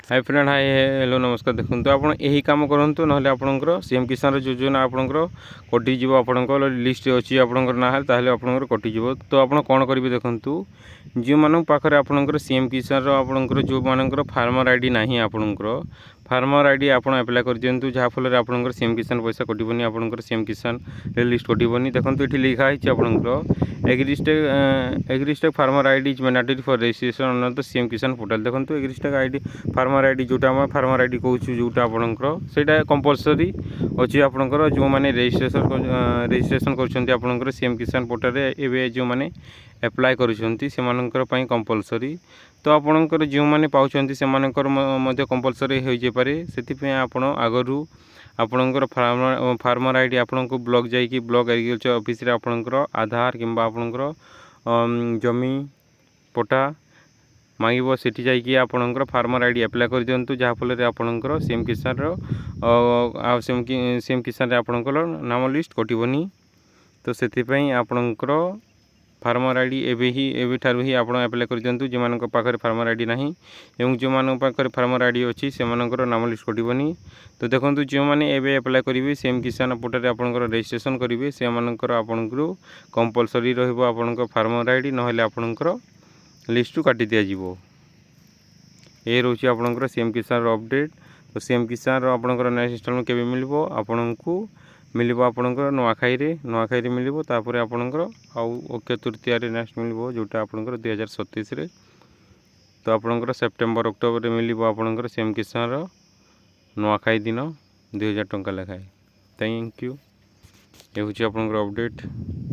Hi friend hi hello नमस्कार। देखो तो आप यही कम करूँ ना आपंकर सीएम किसान योजना आपंकर कटिज आपंकर लिस्ट अच्छी आपंकर ना ताहले आपंकर कटिज। तो आप कौन करेंगे देखूँ जो मान पाखे आपंकर सीएम किसान आपंकर जो मानकर फार्मर आईडी ना आपंकर फार्मर आईडी आप अप्लाई कर दिंतु जहाँफल आपंकर सीएम किसान पैसा कटनी आपंकर सीएम किसान लिस्ट कटनी। देखो ये लिखाई आपंकर AgriStack farmer ID is mandatory for registration on the CM किसान पोर्टल। देखो एग्रीस्टेक आईडी फार्मर आईडी जोटा आम फार्मर आईडी कहूँ जोटा आपंकर से कंपलसरी अच्छी आपंकर जो मैंने रजिस्ट्रेशन कर सीएम किसान पोर्टल एवं जो मैंने एप्लाय कर कंपलसरी। तो आपंकर जो मैंने पाँच से कंपलसरी हो जाए से आप आगरू आपणकर फार्मर आईडी आपन को ब्लॉक जाइए ब्लॉक एग्रीकल्चर ऑफिस रे आपणकर आधार किंबा आपणकर जमी पटा मांगब सेठी जाइए आपणकर फार्मर आईडी अप्लाई कर दिंतु जहाँफल आपणकर सीएम किसान सीएम किसान आपणकर नाम लिस्ट कटबनी। तो से आपणकर फार्मर आईडी एवं ही आप अप्लाई कर दिंतु जो पाखे फार्मर आईडी ना एवं जो पाखे फार्मर आईडी अच्छी से नाम लिस्ट कटबनी। तो देखो जो मैंने एवं अप्लाई करेंगे सीएम किसान पोर्टल आपंकर रजिस्ट्रेशन करेंगे से आपन को कंपलसरी रहा फार्मर आईडी ना आपंकर लिस्ट काटी दिज्व। ये रोचे आपंकर सीएम किसान अपडेट। तो सीएम किसान आपंकर नेक्स्ट इंस्टॉलमेंट केबे मिलबो आपन को मिलबो आपंकर नुआखाई मिलबो तापर आपंकर अक्षय तृतीया नेक्स्ट मिलबो जोटा आपंकर 2027 रे। तो आपंकर सेप्टेम्बर अक्टोबर मिलबो आपंकर सीएम किसान नुआखाई दिन 2000 टंका लेखाएं। Thank you. ये हूँ आपंकर अपडेट।